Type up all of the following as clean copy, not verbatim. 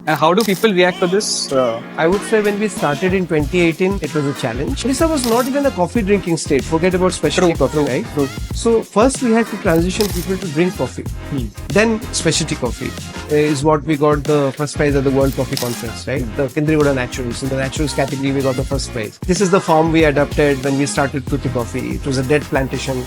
And how do people react to this? I would say when we started in 2018, it was a challenge. Odisha was not even a coffee drinking state. Forget about specialty coffee, right? So first we had to transition people to drink coffee. Then specialty coffee is what we got the first prize at the World Coffee Conference, right? The Kindrigoda Naturals. In the Naturals category, we got the first prize. This is the farm we adopted when we started Kruti Coffee. It was a dead plantation.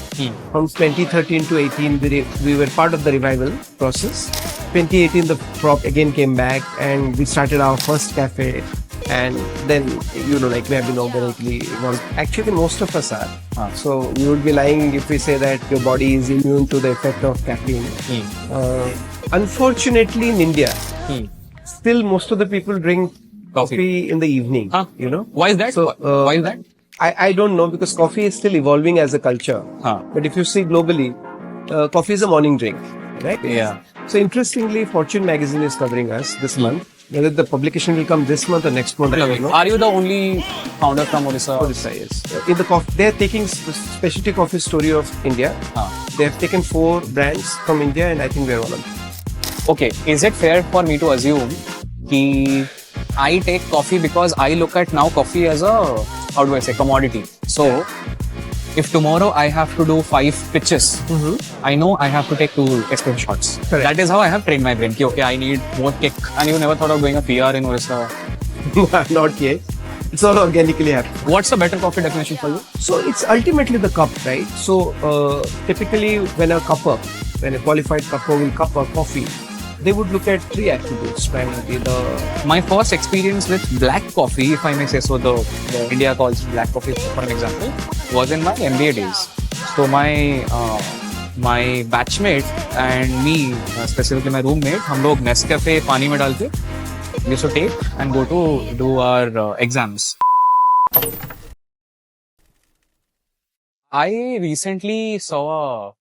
From 2013 to 18, we were part of the revival process. 2018, the crop again came back and we started our first cafe. And then, we have been organically evolved. Actually, most of us are. So we would be lying if we say that your body is immune to the effect of caffeine. Unfortunately, in India, still most of the people drink coffee in the evening. Why is that? So, Why is that? I don't know, because coffee is still evolving as a culture. But if you see globally, coffee is a morning drink, right? Yeah. So interestingly, Fortune magazine is covering us this month. Whether the publication will come this month or next month, I don't know. Are you the only founder from Odisha? Odisha, yes. In the coffee, they are taking specialty coffee story of India. They have taken 4 brands from India, and I think we are one of them. Okay, is it fair for me to assume that I take coffee because I look at now coffee as a, how do I say, commodity? So, if tomorrow I have to do 5 pitches, I know I have to take 2 espresso shots. Correct. That is how I have trained my brain. Okay, I need more kick. And you never thought of doing a PR in Odisha? Not yet. It's all organically happening. What's the better coffee definition for you? So it's ultimately the cup, right? So typically when a qualified cupper will cup a coffee, they would look at 3 attributes primarily. My first experience with black coffee, if I may say so, the India calls black coffee for an example, was in my MBA days. So my batchmate and me, specifically my roommate, हम लोग Nescafe पानी में डाल के we used to take and go to do our exams. I recently saw a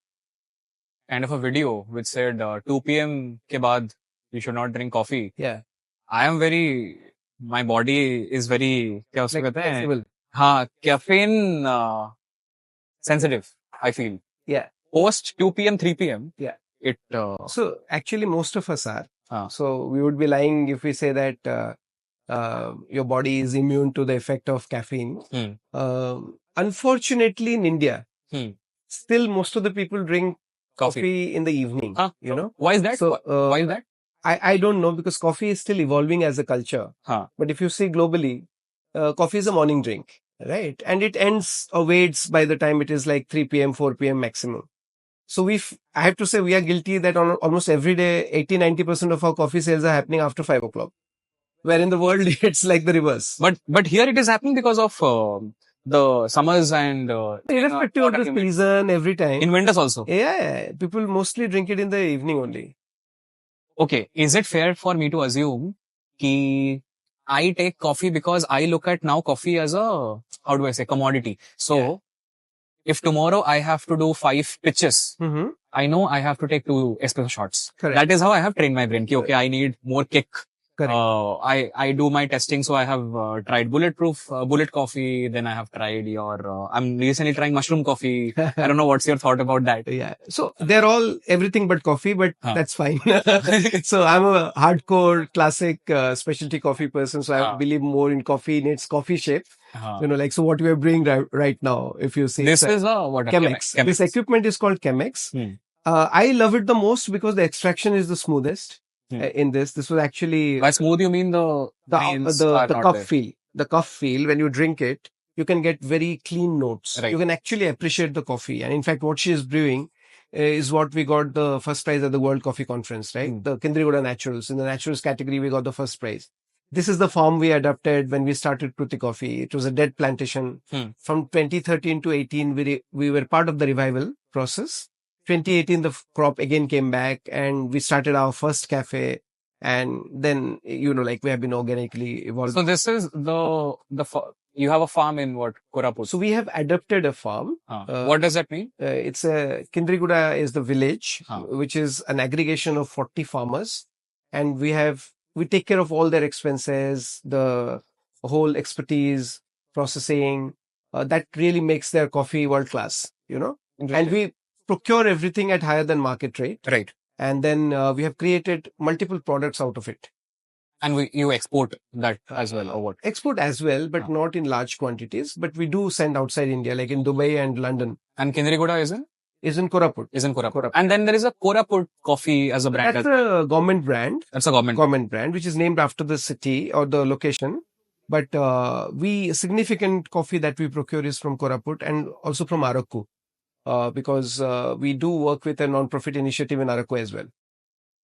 kind of a video which said 2 p.m. के बाद you should not drink coffee. Yeah. My body is very, क्या उसको कहते हैं? Flexible. हाँ, caffeine sensitive, I feel. Yeah. Post 2 p.m., 3 p.m. Yeah. It. So actually most of us are. Ah. So we would be lying if we say that your body is immune to the effect of caffeine. Unfortunately, in India, still most of the people drink coffee in the evening. Why is that? So, why is that? I don't know, because coffee is still evolving as a culture. But if you see globally, coffee is a morning drink, right? And it ends or waits by the time it is like 3 p.m., 4 p.m. maximum. So I have to say we are guilty that on almost every day, 80-90% of our coffee sales are happening after 5 o'clock. Where in the world, it's like the reverse. But here it is happening because of the summers and irrespective of the season, every time. In winters also. Yeah, people mostly drink it in the evening only. Okay, is it fair for me to assume that I take coffee because I look at now coffee as a, how do I say, commodity? So, if tomorrow I have to do 5 pitches, I know I have to take 2 espresso shots. Correct. That is how I have trained my brain. Okay, I need more kick. Correct. I do my testing, so I have tried bullet coffee, then I have tried I'm recently trying mushroom coffee. I don't know what's your thought about that. Yeah. So they're all everything but coffee, but that's fine. So I'm a hardcore classic specialty coffee person. So I believe more in coffee in its coffee shape. So what we are bringing right now, if you see. This is what? Chemex. This equipment is called Chemex. I love it the most because the extraction is the smoothest. In this was actually by smooth you mean the cup feel. The cup feel, when you drink it, you can get very clean notes. Right. You can actually appreciate the coffee. And in fact, what she is brewing is what we got the first prize at the World Coffee Conference, right? The Kindrigoda Naturals. In the Naturals category, we got the first prize. This is the farm we adopted when we started Kruti Coffee. It was a dead plantation. From 2013 to 18, we were part of the revival process. 2018, the crop again came back and we started our first cafe. And then, we have been organically evolved. So this is you have a farm in what? Koraput. So we have adopted a farm. What does that mean? It's Kindrigoda is the village, which is an aggregation of 40 farmers. And we take care of all their expenses, the whole expertise, processing, that really makes their coffee world class, and we procure everything at higher than market rate. Right. And then we have created multiple products out of it. And you export that as well, or what? Export as well, but not in large quantities. But we do send outside India, like in Dubai and London. And Kinderiguda Is in Koraput. Is in Koraput. And then there is a Koraput coffee as a brand. That's a government brand. That's a government brand, which is named after the city or the location. But significant coffee that we procure is from Koraput and also from Araku, because we do work with a non-profit initiative in Araku as well,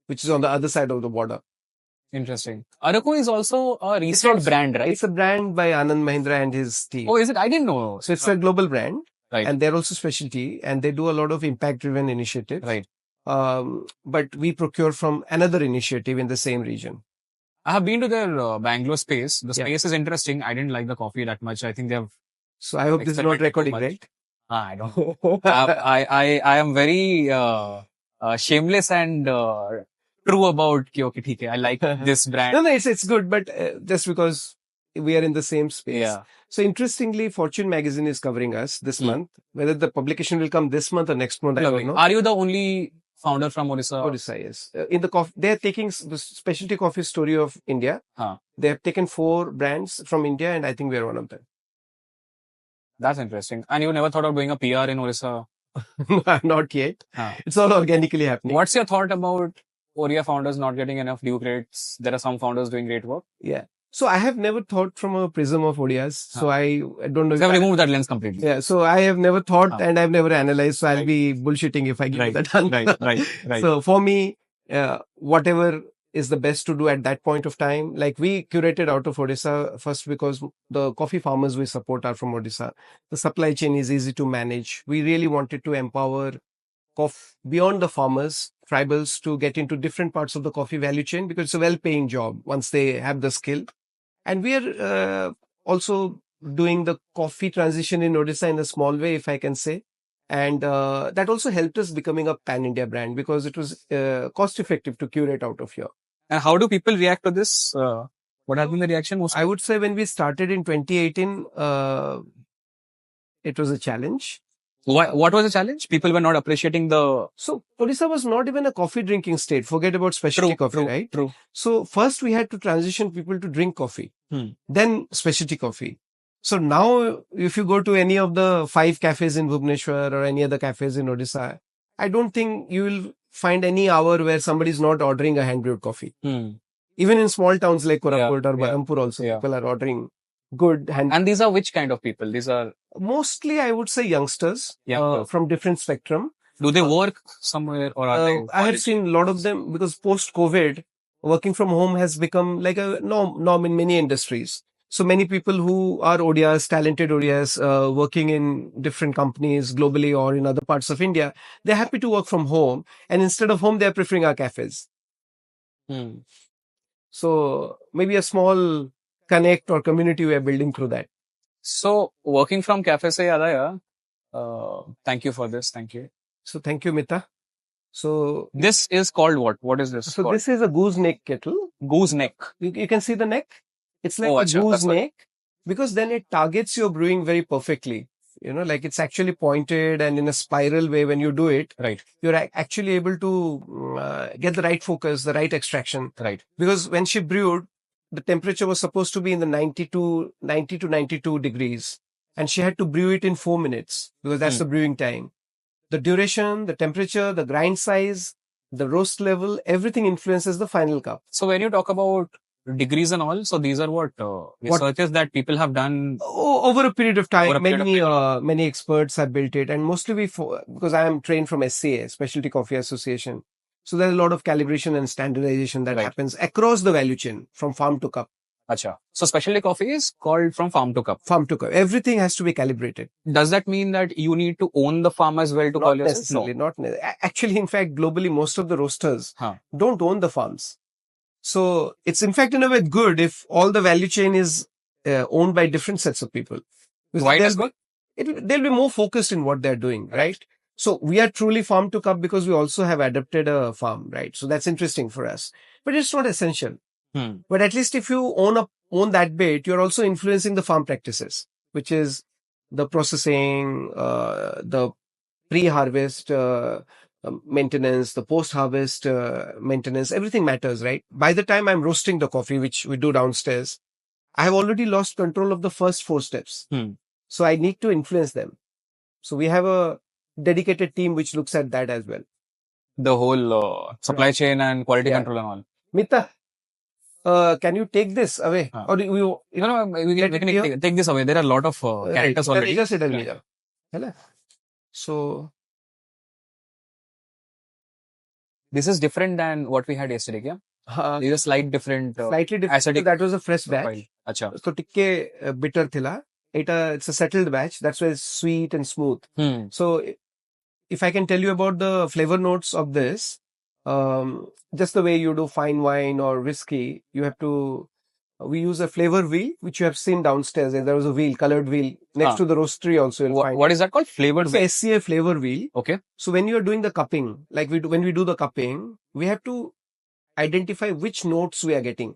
which is on the other side of the border. Interesting. Araku is also a recent brand, right? It's a brand by Anand Mahindra and his team. Oh, is it? I didn't know. So it's a global brand. Right. And they're also specialty, and they do a lot of impact-driven initiatives. Right. But we procure from another initiative in the same region. I have been to their Bangalore space. The space is interesting. I didn't like the coffee that much. I think they have. So I hope this is not recording, right? I don't know. I am very shameless and true about okay, theek hai, I like this brand. No, it's good, but just because we are in the same space. Yeah. So interestingly, Fortune magazine is covering us this month. Whether the publication will come this month or next month, I don't know. Are you the only founder from Odisha? Odisha, yes. In the coffee, they are taking the specialty coffee story of India. They have taken 4 brands from India, and I think we are one of them. That's interesting. And you never thought of doing a PR in Odisha? Not yet. It's all organically happening. What's your thought about Odia founders not getting enough due credits? There are some founders doing great work. Yeah. So I have never thought from a prism of Odias. So I don't know. So I've removed that lens completely. Yeah. So I have never thought and I've never analyzed. So I'll be bullshitting if I give that answer. Right. So for me, whatever is the best to do at that point of time, like we curated out of Odisha first because the coffee farmers we support are from Odisha. The supply chain is easy to manage. We really wanted to empower beyond the farmers, tribals to get into different parts of the coffee value chain because it's a well-paying job once they have the skill. And we are also doing the coffee transition in Odisha in a small way, if I can say. And that also helped us becoming a pan-India brand because it was cost-effective to curate out of here. And how do people react to this? What has been the reaction? I would say when we started in 2018, it was a challenge. What was the challenge? People were not appreciating the... So, Odisha was not even a coffee drinking state. Forget about specialty coffee, right? True. So, first we had to transition people to drink coffee. Then specialty coffee. So, now if you go to any of the 5 cafes in Bhubaneshwar or any other cafes in Odisha, I don't think you will find any hour where somebody is not ordering a hand-brewed coffee. Even in small towns like Koraput or Barampur also, people are ordering good hand. And these are which kind of people? These are mostly, I would say, youngsters from different spectrum. Do they work somewhere or are they? I have seen a lot of them because post-COVID, working from home has become like a norm in many industries. So many people who are Odias, talented Odias, working in different companies globally or in other parts of India, they're happy to work from home. And instead of home, they're preferring our cafes. So maybe a small connect or community we are building through that. So working from cafe se yaad aaya. Thank you for this. Thank you. So thank you, Mita. So this is called what? What is this? So called? This is a goose neck kettle. Goose neck. You can see the neck. It's like a goose neck because then it targets your brewing very perfectly. You know, like it's actually pointed and in a spiral way when you do it. Right. You're actually able to get the right focus, the right extraction. Right. Because when she brewed, the temperature was supposed to be in the 90 to 92 degrees. And she had to brew it in 4 minutes because that's the brewing time. The duration, the temperature, the grind size, the roast level, everything influences the final cup. So when you talk about degrees and all, so these are what researches that people have done over a period of time. Many experts have built it, and mostly because I am trained from SCA, Specialty Coffee Association. So there's a lot of calibration and standardization that happens across the value chain from farm to cup. Acha. So specialty coffee is called from farm to cup. Farm to cup. Everything has to be calibrated. Does that mean that you need to own the farm as well to call yourself? Not necessarily. Actually, in fact, globally, most of the roasters don't own the farms. So it's in fact in a way good if all the value chain is owned by different sets of people. Why does good? They'll be more focused in what they're doing, right? So we are truly farm to cup because we also have adapted a farm, right? So that's interesting for us, but it's not essential. But at least if you own that bit, you're also influencing the farm practices, which is the processing, the pre-harvest maintenance, the post-harvest maintenance, everything matters, right? By the time I'm roasting the coffee, which we do downstairs, I have already lost control of the first 4 steps. So I need to influence them. So we have a dedicated team which looks at that as well. The whole supply chain and quality Yeah. control and all. Mita, can you take this away? Huh. Or you No, we Let can it be take this away. There are a lot of characters already. just it me. Hello. So This is different than what we had yesterday, yeah? There is a slight different. Slightly different. acidic That was a fresh profile. batch. Acha. So tikke bitter thila. It's a settled batch. That's why it's sweet and smooth. So if I can tell you about the flavor notes of this, just the way you do fine wine or whiskey, you have to. We use a flavor wheel, which you have seen downstairs. There was a wheel, colored wheel next to the roastery. Also, you'll find. What is that called? Flavored It's wheel. a SCA flavor wheel. Okay. So when you are doing the cupping, like when we do the cupping, we have to identify which notes we are getting.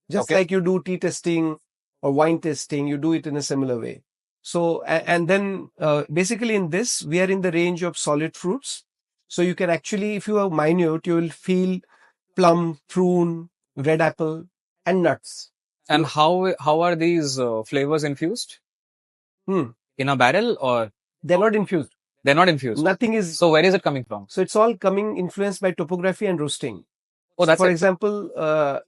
Just like you do tea testing or wine testing, you do it in a similar way. So, and then basically in this, we are in the range of solid fruits. So you can actually, if you are minute, you will feel plum, prune, red apple, and nuts. And how are these flavors infused? In a barrel or? They're not infused. They're not infused. Nothing is. So where is it coming from? So it's all coming influenced by topography and roasting. Oh, that's for example,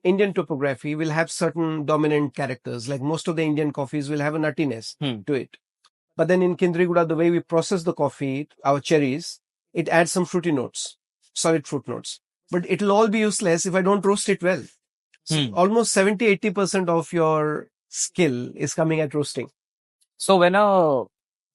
Indian topography will have certain dominant characters. Like most of the Indian coffees will have a nuttiness to it. But then in Kindriguda, the way we process the coffee, our cherries, it adds some fruity notes, solid fruit notes. But it'll all be useless if I don't roast it well. So almost 70-80% of your skill is coming at roasting. So when a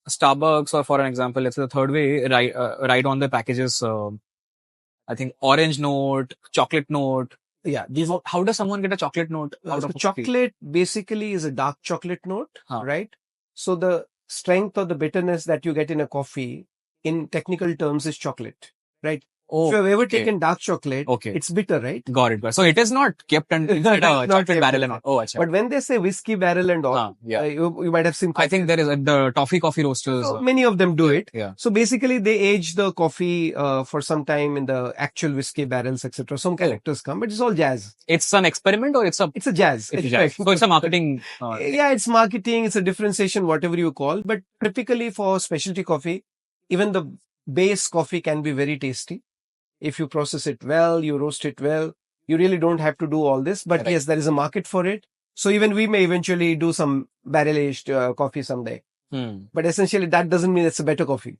Starbucks, or for an example, let's say the third way, write on the packages, I think orange note, chocolate note. Yeah. How does someone get a chocolate note out of chocolate basically is a dark chocolate note, right? So the strength or the bitterness that you get in a coffee, in technical terms, is chocolate, right? If you have ever taken dark chocolate, it's bitter, right? Got it. So it is not kept inside a chocolate barrel and all. Oh, achha. But when they say whiskey barrel and all, you might have seen. I think there is the toffee coffee roasters. So many of them do it. Yeah. So basically, they age the coffee for some time in the actual whiskey barrels, etc. Some characters come, but it's all jazz. It's an experiment, or it's a jazz. It's a jazz. So it's a marketing. Yeah, it's marketing. It's a differentiation, whatever you call. But typically for specialty coffee, even the base coffee can be very tasty. If you process it well, you roast it well, you really don't have to do all this. But yes, there is a market for it. So even we may eventually do some barrel-aged coffee someday. But essentially, that doesn't mean it's a better coffee.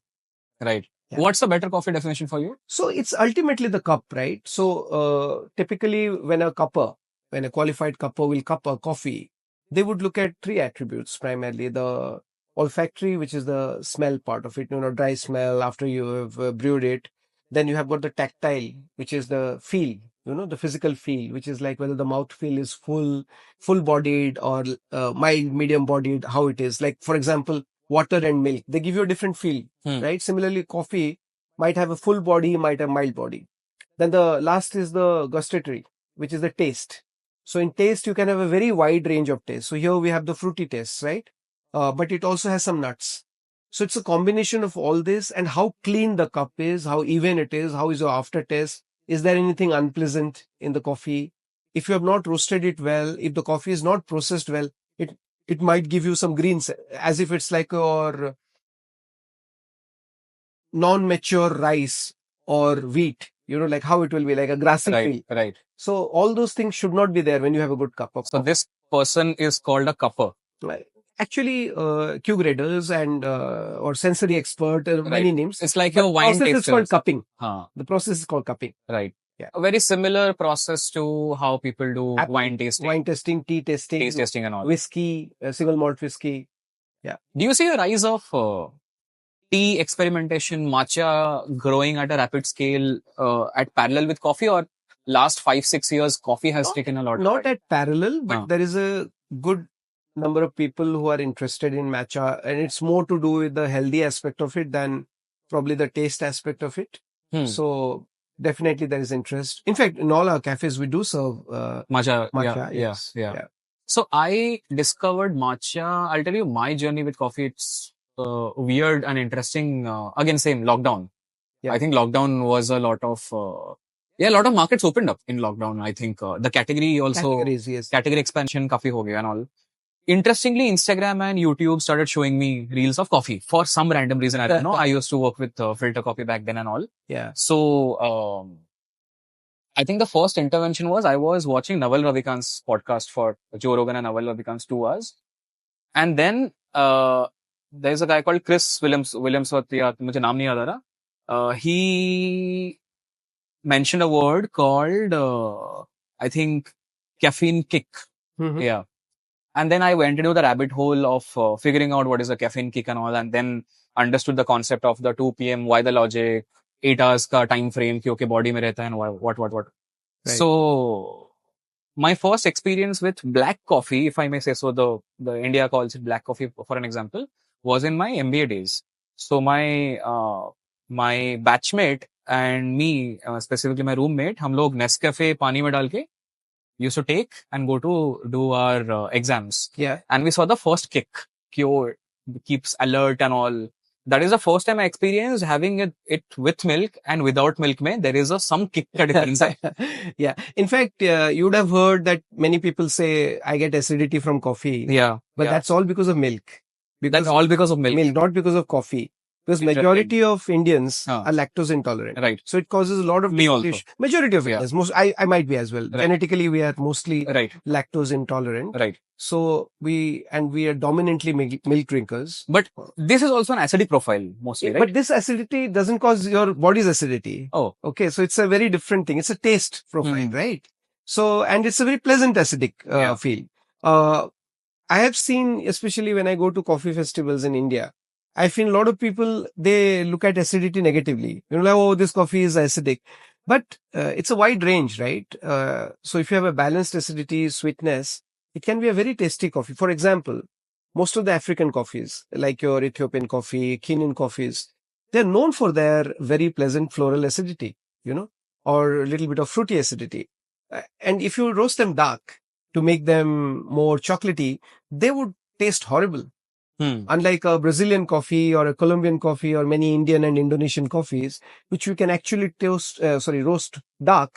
Right. Yeah. What's a better coffee definition for you? So it's ultimately the cup, right? So typically when a qualified cupper will cup a coffee, they would look at 3 attributes primarily. The olfactory, which is the smell part of it, dry smell after you have brewed it. Then you have got the tactile, which is the feel, the physical feel, which is like whether the mouth feel is full-bodied or mild, medium-bodied, how it is. Like, for example, water and milk, they give you a different feel, right? Similarly, coffee might have a full body, might have mild body. Then the last is the gustatory, which is the taste. So in taste, you can have a very wide range of taste. So here we have the fruity taste, right? But it also has some nuts. So it's a combination of all this, and how clean the cup is, how even it is, how is your aftertaste. Is there anything unpleasant in the coffee? If you have not roasted it well, if the coffee is not processed well, it might give you some greens, as if it's like your non-mature rice or wheat, like how it will be, like a grassy feel. Right. So all those things should not be there when you have a good cup of coffee. This person is called a cupper. Right. Actually, Q graders and or sensory expert, many names. It's like a wine taster. The process is called cupping. The process is called cupping. Right. Yeah. A very similar process to how people do wine tasting. Wine testing, tea testing. Taste testing and all. Whiskey, single malt whiskey. Yeah. Do you see a rise of tea experimentation, matcha growing at a rapid scale at parallel with coffee, or last 5-6 years, coffee has taken a lot? Not at parallel, but there is a good number of people who are interested in matcha, and it's more to do with the healthy aspect of it than probably the taste aspect of it. So definitely there is interest. In fact, in all our cafes, we do serve matcha. Yeah. So I discovered matcha. I'll tell you my journey with coffee. It's weird and interesting. Again, same lockdown. Yeah. I think lockdown was a lot of a lot of markets opened up in lockdown. I think the category also Categories, yes. category expansion काफी हो गया and all. Interestingly, Instagram and YouTube started showing me reels of coffee for some random reason. I don't know. I used to work with Filter Coffee back then and all. Yeah. So I think the first intervention was I was watching Naval Ravikant's podcast for Joe Rogan and Naval Ravikant's 2 hours. And then there's a guy called Chris Williamsworth, मुझे नाम नहीं याद आ रहा. He mentioned a word called I think caffeine kick. Mhm. Yeah. And then I went into the rabbit hole of figuring out what is a caffeine kick and all, and then understood the concept of the 2 p.m. Why the logic, 8 hours का time frame कि okay body में रहता है and what. Right. So my first experience with black coffee, if I may say so, the India calls it black coffee for an example, was in my MBA days. So my batchmate and me, specifically my roommate, हम लोग Nescafe पानी में डाल के used to take and go to do our exams. Yeah. And we saw the first kick. It keeps alert and all. That is the first time I experienced having it with milk and without milk. There is some kick ka difference. Yeah. In fact, you would have heard that many people say, I get acidity from coffee. Yeah. But yeah. that's all because of milk. That's all because of milk. Not because of coffee. Because majority of Indians are lactose intolerant. Right. So it causes a lot of Me also. Majority of Indians. Most, I might be as well. Right. Genetically, we are mostly Right. lactose intolerant. Right. So we are dominantly milk drinkers. But this is also an acidic profile mostly, right? But this acidity doesn't cause your body's acidity. Oh. Okay. So it's a very different thing. It's a taste profile, right? So, and it's a very pleasant acidic feel. I have seen, especially when I go to coffee festivals in India, I feel a lot of people, they look at acidity negatively. You know, like, oh, this coffee is acidic. But it's a wide range, right? So if you have a balanced acidity, sweetness, it can be a very tasty coffee. For example, most of the African coffees, like your Ethiopian coffee, Kenyan coffees, they're known for their very pleasant floral acidity, you know, or a little bit of fruity acidity. And if you roast them dark to make them more chocolatey, they would taste horrible. Unlike a Brazilian coffee or a Colombian coffee or many Indian and Indonesian coffees, which you can actually roast dark